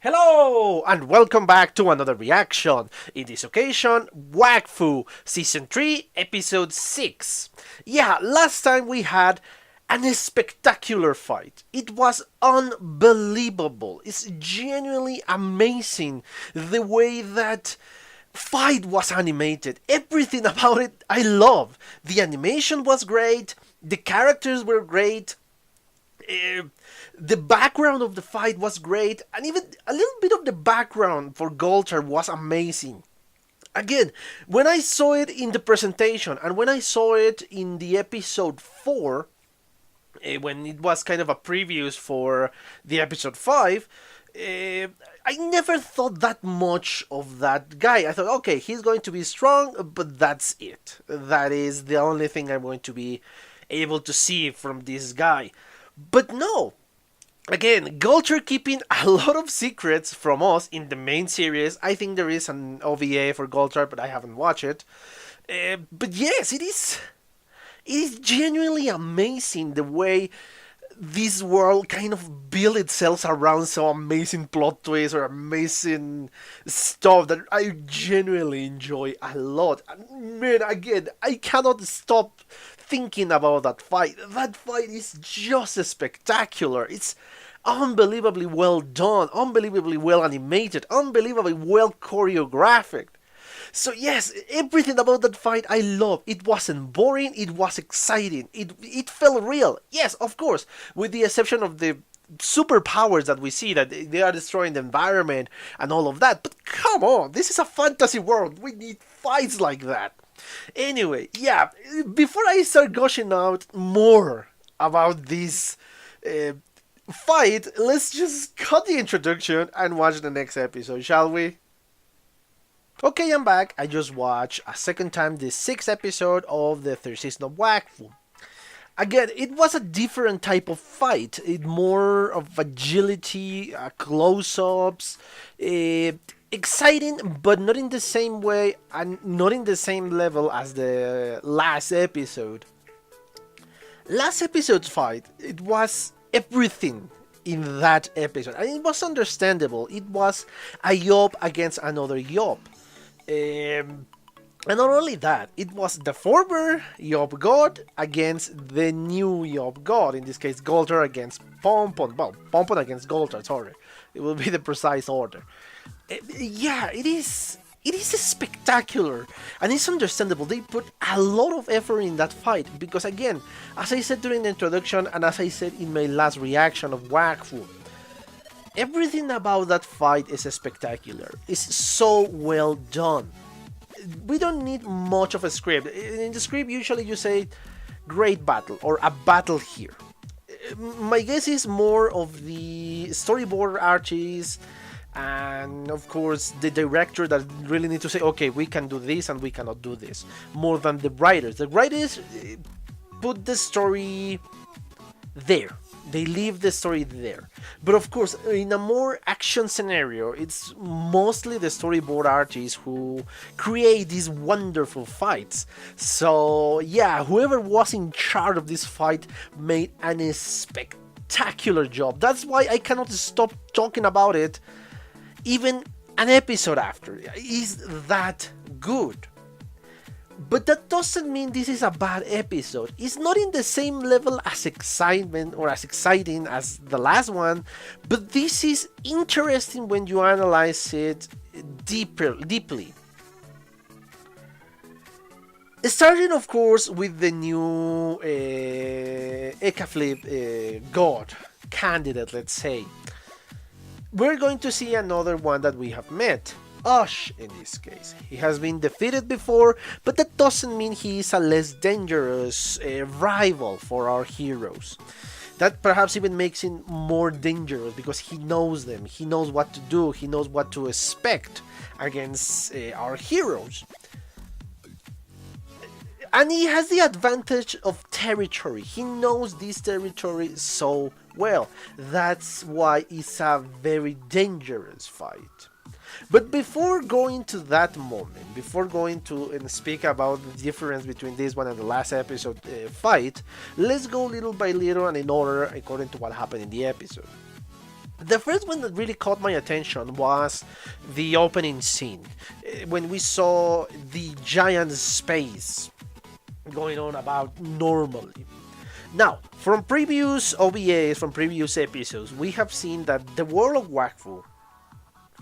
Hello and welcome back to another reaction. In this occasion, Wakfu Season 3 Episode 6. Yeah, last time we had a spectacular fight. It was unbelievable. It's genuinely amazing the way that fight was animated. Everything about it I love. The animation was great, the characters were great, uh, the background of the fight was great, and even a little bit of the background for Golter was amazing. Again, when I saw it in the presentation and when I saw it in the episode 4, when it was kind of a previews for the episode 5, I never thought that much of that guy. I thought, okay, he's going to be strong, but that's it. That is the only thing I'm going to be able to see from this guy. But no, again, Gulcher keeping a lot of secrets from us in the main series. I think there is an OVA for Gulcher, but I haven't watched it. But yes, it is. It is genuinely amazing the way this world kind of built itself around some amazing plot twists or amazing stuff that I genuinely enjoy a lot. And man, again, I cannot stop thinking about that fight. That fight is just spectacular. It's unbelievably well done, unbelievably well animated, unbelievably well choreographed. So yes, everything about that fight I love. It wasn't boring, it was exciting. It felt real. Yes, of course, with the exception of the superpowers that we see, that they are destroying the environment and all of that. But come on, this is a fantasy world. We need fights like that. Anyway, yeah, before I start gushing out more about this fight, let's just cut the introduction and watch the next episode, shall we? Okay, I'm back. I just watched a second time the 6th episode of the third season of Wakfu. Again, it was a different type of fight. It more of agility, close-ups, exciting, but not in the same way and not in the same level as the last episode. Last episode's fight, it was everything in that episode, and it was understandable. It was a Yob against another Yob. And not only that, it was the former Yob God against the new Yob God. In this case, Golter against Pompon. Well, Pompon against Golter, sorry. It will be the precise order. Yeah, it is. It is spectacular, and it's understandable. They put a lot of effort in that fight because, again, as I said during the introduction and as I said in my last reaction of Wakfu, everything about that fight is spectacular. It's so well done. We don't need much of a script. In the script, usually you say great battle or a battle here. My guess is more of the storyboard artists and of course the director that really need to say, okay, we can do this and we cannot do this, more than the writers. The writers put the story there. They leave the story there. But of course, in a more action scenario, it's mostly the storyboard artists who create these wonderful fights. So yeah, whoever was in charge of this fight made an spectacular job. That's why I cannot stop talking about it even an episode after. It's that good. But that doesn't mean this is a bad episode. It's not in the same level as excitement or as exciting as the last one, but this is interesting when you analyze it deeply. Starting, of course, with the new Ekaflip God candidate, let's say. We're going to see another one that we have met. Ush, in this case. He has been defeated before, but that doesn't mean he is a less dangerous rival for our heroes. That perhaps even makes him more dangerous because he knows them, he knows what to do, he knows what to expect against our heroes. And he has the advantage of territory. He knows this territory so well. That's why it's a very dangerous fight. But before going to that moment, before going to and speak about the difference between this one and the last episode fight, let's go little by little and in order according to what happened in the episode. The first one that really caught my attention was the opening scene, when we saw the giant space going on about normally. Now, from previous OVAs, from previous episodes, we have seen that the world of Wakfu,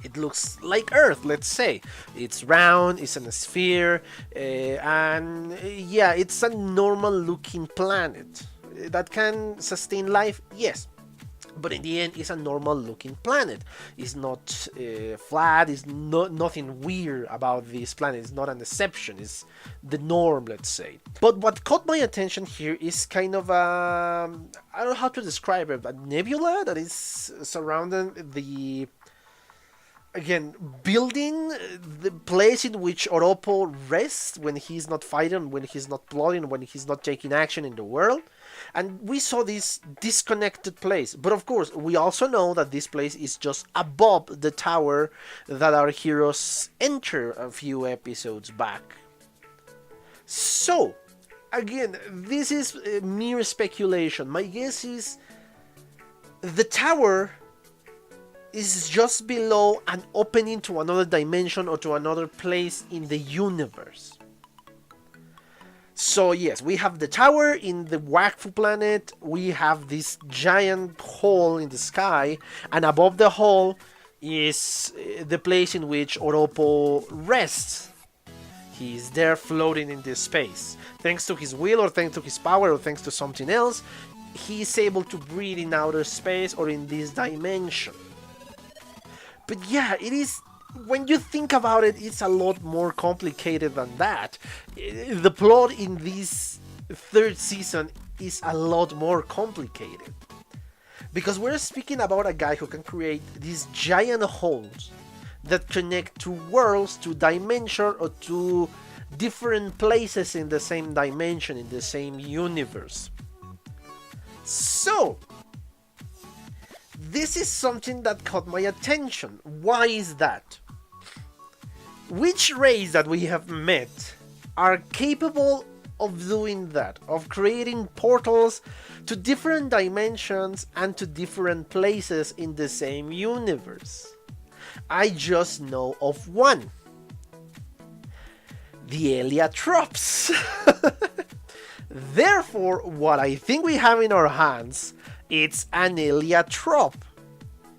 it looks like Earth, let's say. It's round, it's in a sphere, and yeah, it's a normal looking planet that can sustain life, yes. But in the end, it's a normal looking planet. It's not flat, it's nothing weird about this planet. It's not an exception, it's the norm, let's say. But what caught my attention here is kind of I don't know how to describe it, a nebula that is surrounding the, again, building the place in which Oropo rests when he's not fighting, when he's not plotting, when he's not taking action in the world. And we saw this disconnected place. But of course, we also know that this place is just above the tower that our heroes enter a few episodes back. So, again, this is mere speculation. My guess is the tower is just below an opening to another dimension or to another place in the universe. So yes, we have the tower in the Wakfu planet, we have this giant hole in the sky, and above the hole is the place in which Oropo rests. He's there floating in this space. Thanks to his will, or thanks to his power, or thanks to something else, he's able to breathe in outer space or in this dimension. But yeah, it is, when you think about it, it's a lot more complicated than that. The plot in this third season is a lot more complicated. Because we're speaking about a guy who can create these giant holes that connect to worlds, to dimensions, or to different places in the same dimension, in the same universe. So, this is something that caught my attention. Why is that? Which race that we have met are capable of doing that, of creating portals to different dimensions and to different places in the same universe? I just know of one. The Eliotropes. Therefore, what I think we have in our hands, it's an Eliotrope.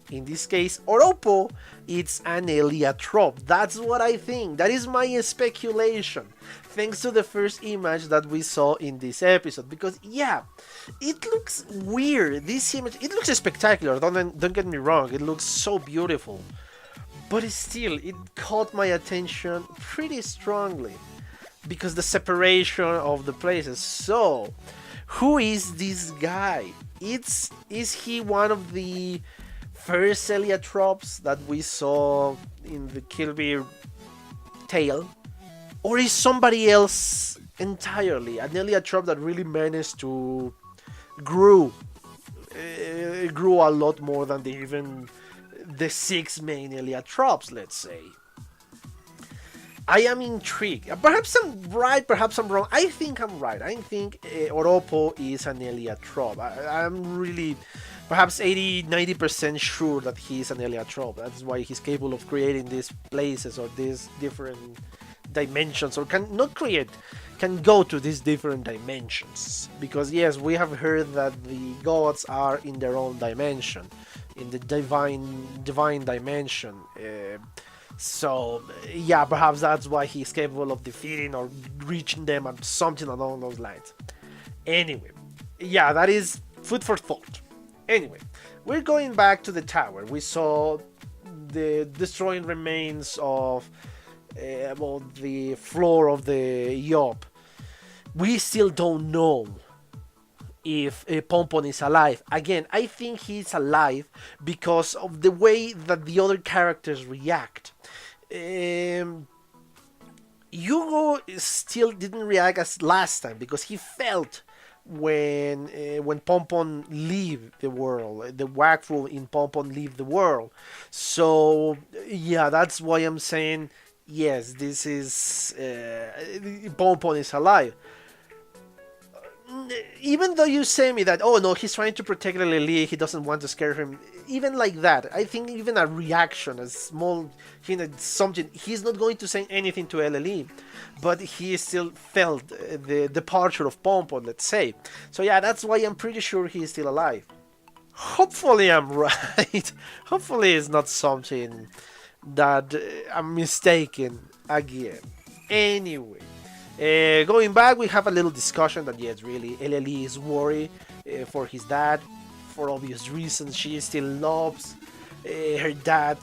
In this case, Oropo, it's an Eliotrope. That's what I think. That is my speculation. Thanks to the first image that we saw in this episode. Because, yeah, it looks weird. This image, it looks spectacular. Don't get me wrong. It looks so beautiful. But still, it caught my attention pretty strongly. Because the separation of the places. So, who is this guy? Is he one of the first Eliotropes that we saw in the Kill Bill tale? Or is somebody else entirely? An Eliotrope that really managed to grew a lot more than the 6 main Eliotropes, let's say. I am intrigued. Perhaps I'm right, perhaps I'm wrong. I think I'm right. I think Oropo is an Eliotrope. I'm really perhaps 80-90% sure that he's an Eliotrope. That's why he's capable of creating these places or these different dimensions, or can go to these different dimensions. Because yes, we have heard that the gods are in their own dimension, in the divine dimension. So, yeah, perhaps that's why he's capable of defeating or reaching them, or something along those lines. Anyway, yeah, that is food for thought. Anyway, we're going back to the tower. We saw the destroying remains of the floor of the Yop. We still don't know if Pompon is alive. Again, I think he's alive because of the way that the other characters react. Yugo still didn't react as last time because he felt when Pompon leave the world, the Wakfu in Pompon leave the world. So yeah, that's why I'm saying yes, this is Pompon is alive. Even though you say me that, oh no, he's trying to protect Lily, he doesn't want to scare him. even like that, I think even a reaction, a small, something, he's not going to say anything to LLE, but he still felt the departure of Pompon, let's say. So yeah, that's why I'm pretty sure he's still alive. Hopefully I'm right. Hopefully it's not something that I'm mistaken again. Anyway, going back, we have a little discussion that yes, really, LLE is worried for his dad. For obvious reasons, she still loves her dad.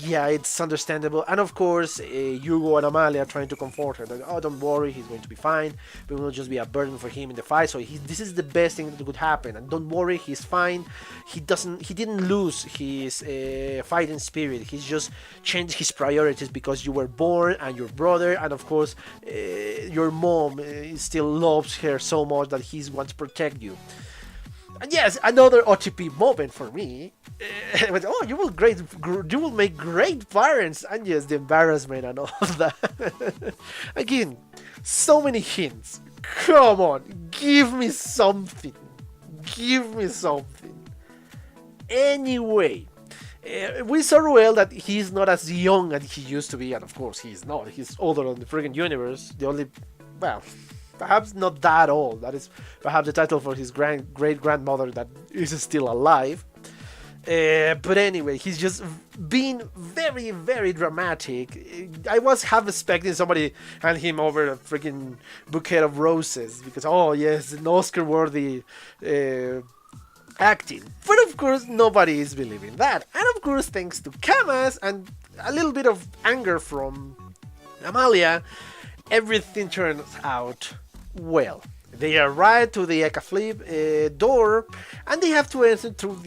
Yeah, it's understandable. And of course, Yugo and Amalia are trying to comfort her. Like, oh, don't worry, he's going to be fine. We will just be a burden for him in the fight. So this is the best thing that could happen. And don't worry, he's fine. He didn't lose his fighting spirit. He's just changed his priorities because you were born and your brother, and of course, your mom still loves her so much that he wants to protect you. And yes, another OTP moment for me. But, oh, you will make great parents, and yes, the embarrassment and all that. Again, so many hints. Come on, give me something. Give me something. Anyway, we saw Ruel that he's not as young as he used to be, and of course he's not. He's older than the friggin' universe. The only, well, perhaps not that old. That is perhaps the title for his great-grandmother that is still alive. But anyway, he's just being very, very dramatic. I was half expecting somebody hand him over a freaking bouquet of roses because, oh yes, an Oscar-worthy acting. But of course, nobody is believing that. And of course, thanks to Kamas and a little bit of anger from Amalia, everything turns out well. They arrive to the Eka door, and they have to enter through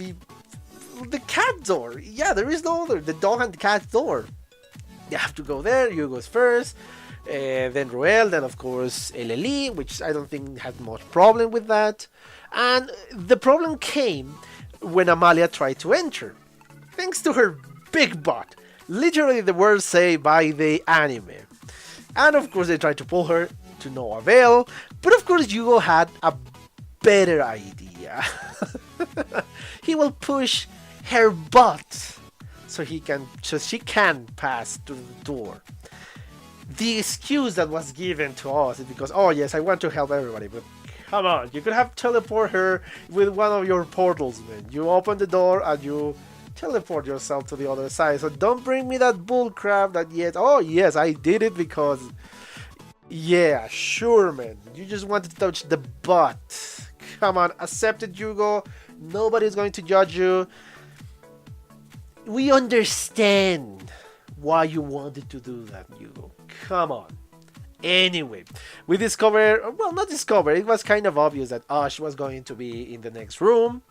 the cat door. Yeah, there is no other. The dog and the cat door. They have to go there. You goes first, then Ruel, then of course LLE, which I don't think had much problem with that. And the problem came when Amalia tried to enter, thanks to her big butt. Literally the words say by the anime. And of course they tried to pull her, to no avail. But of course Yugo had a better idea. He will push her butt so she can pass through the door. The excuse that was given to us is because, oh yes, I want to help everybody, but come on, you could have teleport her with one of your portals, man. You open the door and you teleport yourself to the other side. So don't bring me that bullcrap that yes, oh yes, I did it because, yeah, sure, man. You just wanted to touch the butt. Come on, accept it, Yugo. Nobody's going to judge you. We understand why you wanted to do that, Yugo. Come on. Anyway, we discover, well, not discover, it was kind of obvious that Ash was going to be in the next room.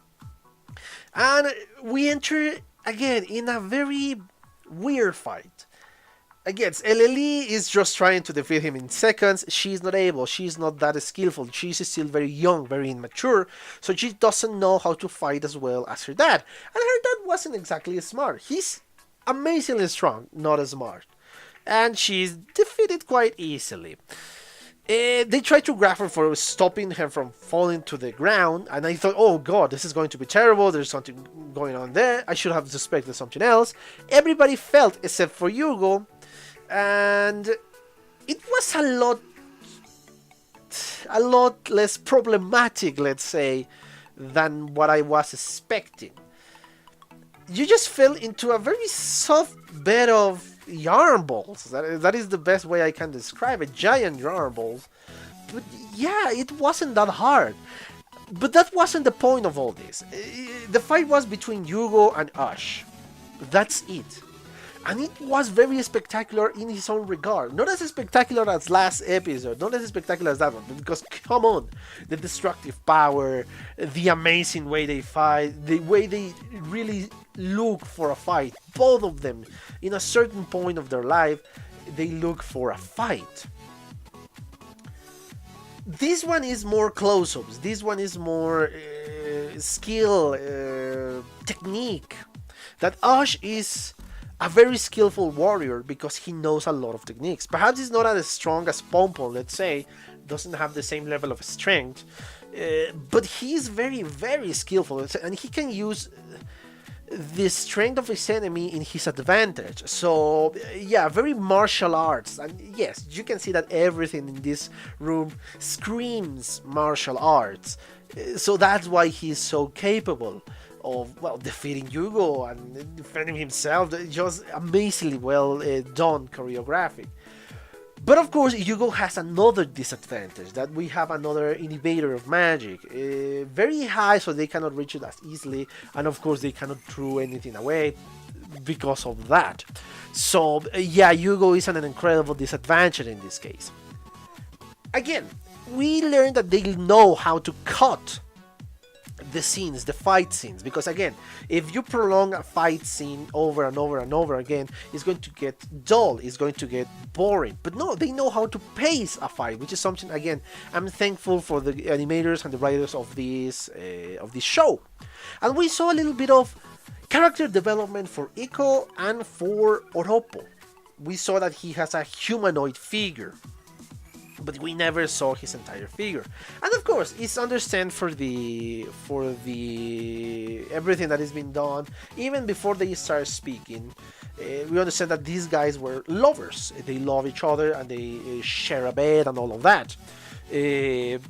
And we enter again in a very weird fight. Again, LLE is just trying to defeat him in seconds. She's not able. She's not that skillful. She's still very young, very immature. So she doesn't know how to fight as well as her dad. And her dad wasn't exactly smart. He's amazingly strong, not as smart. And she's defeated quite easily. They tried to grab her for stopping her from falling to the ground. And I thought, oh god, this is going to be terrible. There's something going on there. I should have suspected something else. Everybody felt except for Yugo. And it was a lot less problematic, let's say, than what I was expecting. You just fell into a very soft bed of yarn balls. That is the best way I can describe it. Giant yarn balls. But yeah, it wasn't that hard. But that wasn't the point of all this. The fight was between Yugo and Ash. That's it. And it was very spectacular in his own regard. Not as spectacular as last episode, not as spectacular as that one, because come on, the destructive power, the amazing way they fight, the way they really look for a fight, both of them, in a certain point of their life, they look for a fight. This one is more close-ups, this one is more skill, technique. That Ash is a very skillful warrior because he knows a lot of techniques. Perhaps he's not as strong as Pompon, let's say, doesn't have the same level of strength, but he's very, very skillful, and he can use the strength of his enemy in his advantage. So yeah, very martial arts, and yes, you can see that everything in this room screams martial arts. So that's why he's so capable of, well, defeating Yugo and defending himself. Just amazingly well done choreographic. But of course, Yugo has another disadvantage, that we have another inhibitor of magic. Very high, so they cannot reach it as easily, and of course they cannot throw anything away because of that. So yeah, Yugo is an incredible disadvantage in this case. Again, we learned that they know how to cut the scenes, the fight scenes, because again, if you prolong a fight scene over and over and over again, it's going to get dull, it's going to get boring. But no, they know how to pace a fight, which is something, again, I'm thankful for the animators and the writers of this show. And we saw a little bit of character development for Iko and for Oropo. We saw that he has a humanoid figure, but we never saw his entire figure. And of course, it's understand for the everything that has been done, even before they start speaking. We understand that these guys were lovers. They love each other and they share a bed and all of that. Lady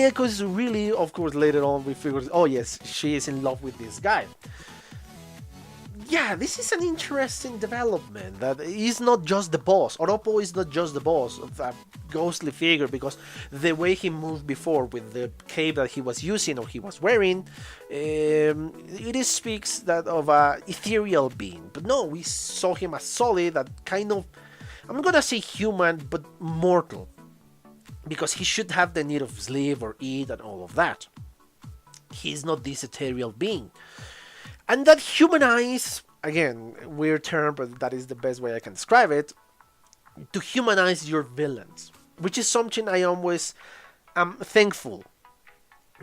Echo is really, of course, later on we figured, oh yes, she is in love with this guy. Yeah, this is an interesting development, that he's not just the boss. Oropo is not just the boss of a ghostly figure, because the way he moved before with the cape that he was using or he was wearing, it speaks that of a ethereal being. But no, we saw him as solid, that kind of, I'm gonna say human, but mortal, because he should have the need of sleep or eat and all of that. He's not this ethereal being. And that humanize, again, weird term, but that is the best way I can describe it, to humanize your villains, which is something I always am thankful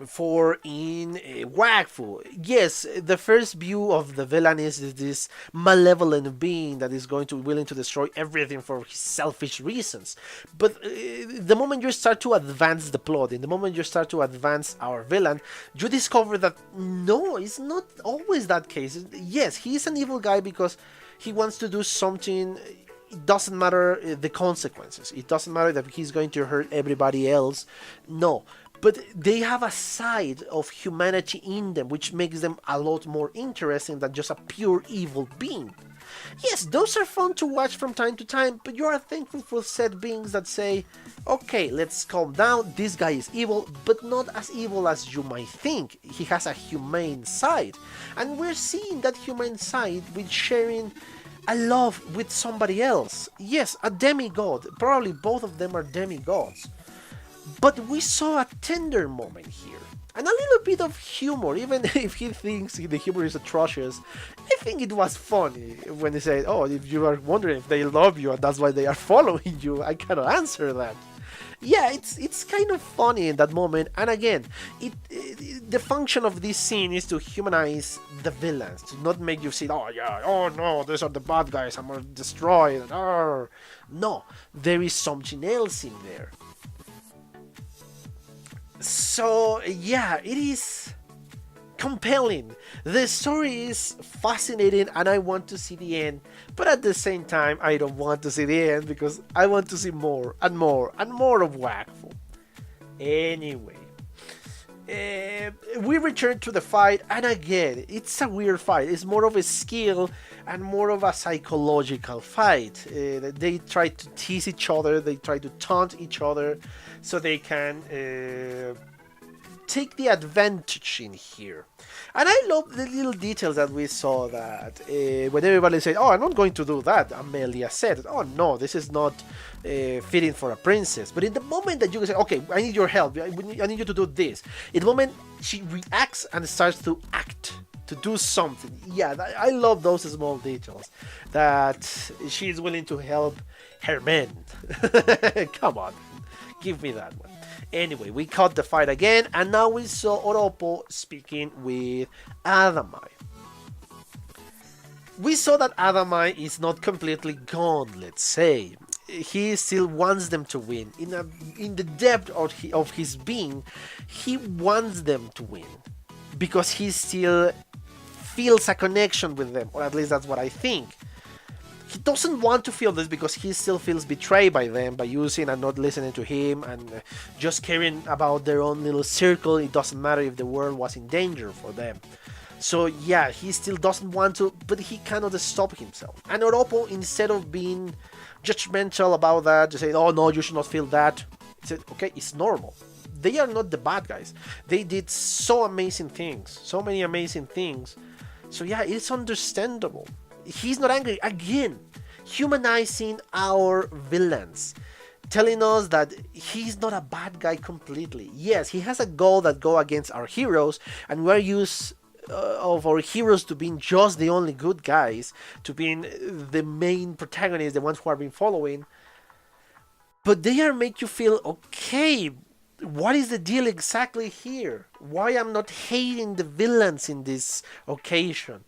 for in Wakfu. Yes, the first view of the villain is this malevolent being that is going to be willing to destroy everything for his selfish reasons. But the moment you start to advance the plot, in the moment you start to advance our villain, you discover that no, it's not always that case. Yes, he is an evil guy because he wants to do something. It doesn't matter the consequences. It doesn't matter that he's going to hurt everybody else. No. But they have a side of humanity in them, which makes them a lot more interesting than just a pure evil being. Yes, those are fun to watch from time to time, but you are thankful for said beings that say, okay, let's calm down, this guy is evil, but not as evil as you might think. He has a humane side. And we're seeing that humane side with sharing a love with somebody else. Yes, a demigod. Probably both of them are demigods. But we saw a tender moment here, and a little bit of humor, even if he thinks the humor is atrocious. I think it was funny when he said, oh, if you are wondering if they love you and that's why they are following you, I cannot answer that. Yeah, it's kind of funny in that moment, and again, the function of this scene is to humanize the villains, to not make you see, oh yeah, oh no, these are the bad guys, I'm gonna destroy it. No, there is something else in there. So yeah, it is compelling. The story is fascinating and I want to see the end, but at the same time I don't want to see the end because I want to see more and more and more of Wakfu. Anyway, we return to the fight, and again, it's a weird fight. It's more of a skill and more of a psychological fight. They try to tease each other, they try to taunt each other, so they can take the advantage in here. And I love the little details that we saw, that when everybody said, oh, I'm not going to do that, Amelia said, oh no, this is not fitting for a princess. But in the moment that you say, okay, I need your help, I need you to do this, in the moment she reacts and starts to act, to do something. Yeah, I love those small details, that she is willing to help her men. Come on, give me that one. Anyway, we cut the fight again, and now we saw Oropo speaking with Adamai. We saw that Adamai is not completely gone, let's say. He still wants them to win. In the depth of his being, he wants them to win, because he still feels a connection with them, or at least that's what I think. He doesn't want to feel this because he still feels betrayed by them by using and not listening to him and just caring about their own little circle. It doesn't matter if the world was in danger for them. So yeah, he still doesn't want to, but he cannot stop himself. And Oropo, instead of being judgmental about that, to say, oh no, you should not feel that, he said, okay, it's normal. They are not the bad guys. They did so amazing things, so many amazing things. So yeah, it's understandable. He's not angry. Again, humanizing our villains, telling us that he's not a bad guy completely. Yes, he has a goal that go against our heroes, and we're used of our heroes to being just the only good guys, to being the main protagonists, the ones who are being following. But they are make you feel, okay, what is the deal exactly here? Why I'm not hating the villains in this occasion?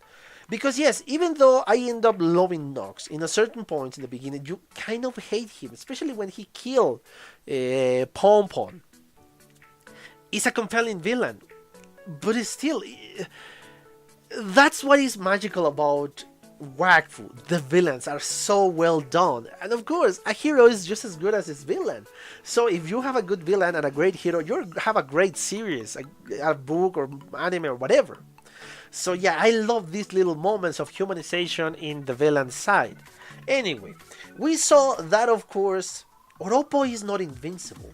Because yes, even though I end up loving Nox, in a certain point in the beginning, you kind of hate him, especially when he killed Pom Pom. He's a compelling villain, but it's still, that's what is magical about Wakfu. The villains are so well done, and of course, a hero is just as good as his villain. So if you have a good villain and a great hero, you have a great series, a book or anime or whatever. So yeah, I love these little moments of humanization in the villain side. Anyway, we saw that of course, Oropo is not invincible.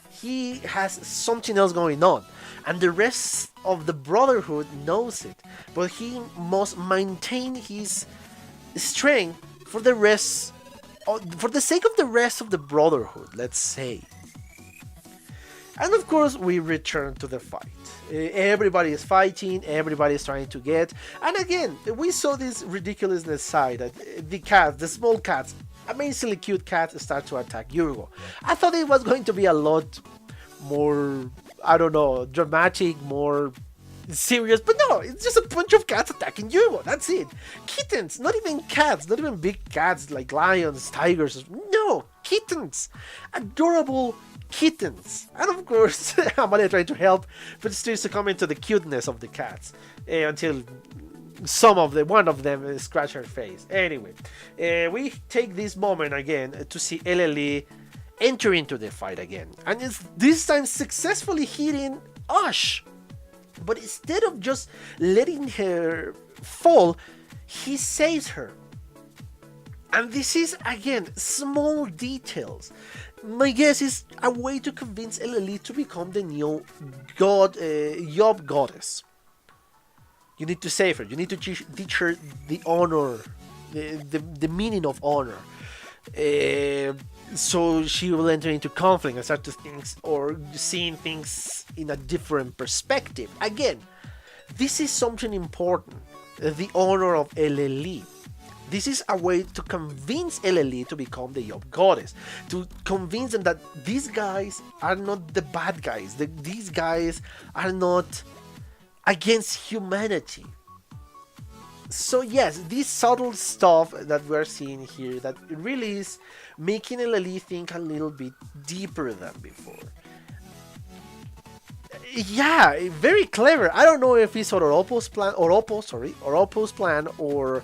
He has something else going on, and the rest of the Brotherhood knows it. But he must maintain his strength for the sake of the rest of the Brotherhood, let's say. And of course, we return to the fight. Everybody is fighting, everybody is trying to get. And again, we saw this ridiculousness side that the cats, the small cats, amazingly cute cats, start to attack Yugo. I thought it was going to be a lot more, I don't know, dramatic, more serious, but no, it's just a bunch of cats attacking Yugo. That's it. Kittens, not even cats, not even big cats like lions, tigers. No, kittens. Adorable kittens. And of course, Amalia trying to help, but still succumbing to the cuteness of the cats until one of them scratch her face. Anyway, we take this moment again to see Eleli enter into the fight again, and it's this time successfully hitting Ash. But instead of just letting her fall, he saves her. And this is, again, small details. My guess is a way to convince Eleli to become the new Yob goddess. You need to save her. You need to teach her the honor, the meaning of honor. So she will enter into conflict and start to think or seeing things in a different perspective. Again, this is something important. The honor of Eleli. This is a way to convince Eleli to become the Yob goddess. To convince them that these guys are not the bad guys. These guys are not against humanity. So yes, this subtle stuff that we're seeing here, that really is making Eleli think a little bit deeper than before. Yeah, very clever. I don't know if it's Oropo's plan or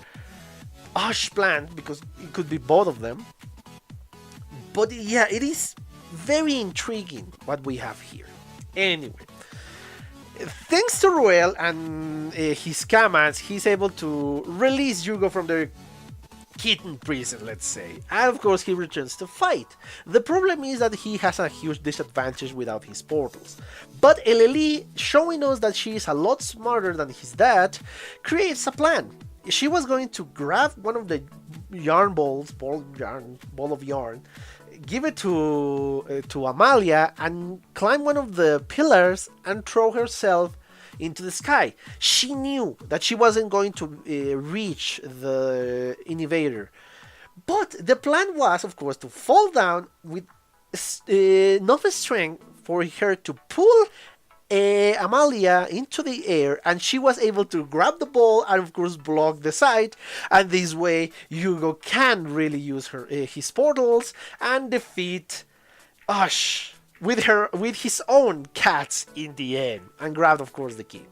Ash's plan, because it could be both of them. But yeah, it is very intriguing what we have here. Anyway, thanks to Ruel and his commands, he's able to release Yugo from their kitten prison, let's say. And of course, he returns to fight. The problem is that he has a huge disadvantage without his portals. But Eleli, showing us that she is a lot smarter than his dad, creates a plan. She was going to grab one of the ball of yarn, give it to Amalia, and climb one of the pillars and throw herself into the sky. She knew that she wasn't going to reach the innovator, but the plan was, of course, to fall down with enough strength for her to pull Amalia into the air, and she was able to grab the ball and of course block the side, and this way Yugo can really use his portals and defeat Ash with his own cats in the end, and grabbed of course the key.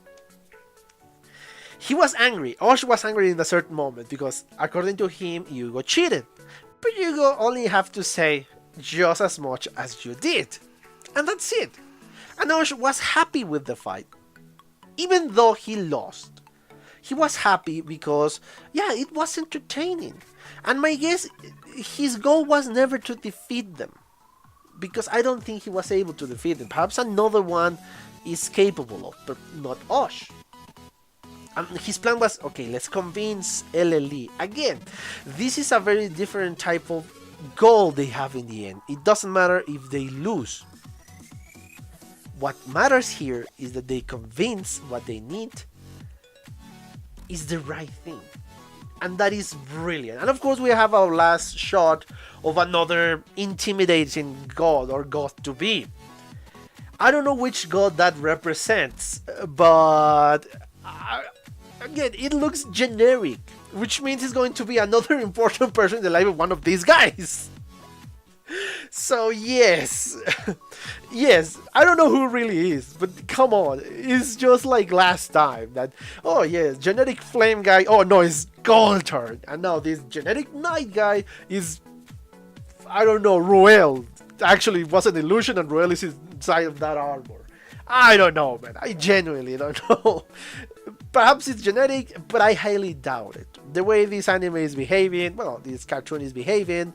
He was angry. Osh was angry in a certain moment because, according to him, Yugo cheated. But Yugo only have to say just as much as you did. And that's it. And Osh was happy with the fight. Even though he lost. He was happy because, yeah, it was entertaining. And my guess, his goal was never to defeat them. Because I don't think he was able to defeat them. Perhaps another one is capable of, but not Osh. His plan was, okay, let's convince LLE. Again, this is a very different type of goal they have in the end. It doesn't matter if they lose. What matters here is that they convince what they need is the right thing. And that is brilliant. And of course we have our last shot of another intimidating god or god to be. I don't know which god that represents, but again, it looks generic, which means he's going to be another important person in the life of one of these guys. So yes, yes, I don't know who really is, but come on, it's just like last time that, oh yes, genetic flame guy, oh no, it's Golturn, and now this genetic night guy is, I don't know, Ruel. Actually, it was an illusion and Ruel is inside of that armor. I don't know, man, I genuinely don't know. Perhaps it's genetic, but I highly doubt it. The way this anime is behaving, well, this cartoon is behaving,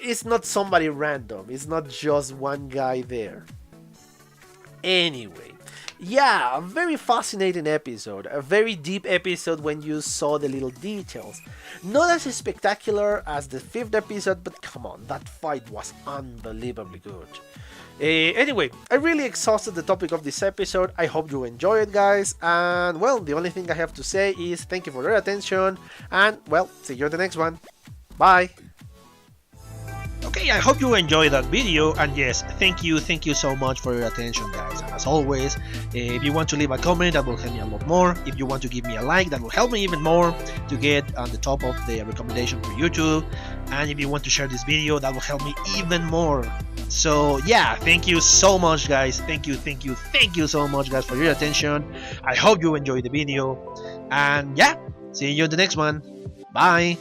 it's not somebody random. It's not just one guy there. Anyway, yeah, a very fascinating episode. A very deep episode when you saw the little details. Not as spectacular as the 5th episode, but come on, that fight was unbelievably good. Anyway, I really exhausted the topic of this episode. I hope you enjoy it, guys. And, well, the only thing I have to say is thank you for your attention. And, well, see you in the next one. Bye. Okay, I hope you enjoyed that video, and yes, thank you so much for your attention, guys. And as always, if you want to leave a comment, that will help me a lot more. If you want to give me a like, that will help me even more to get on the top of the recommendation for YouTube. And if you want to share this video, that will help me even more. So yeah, thank you so much, guys. Thank you so much, guys, for your attention. I hope you enjoyed the video, and yeah, see you in the next one. Bye.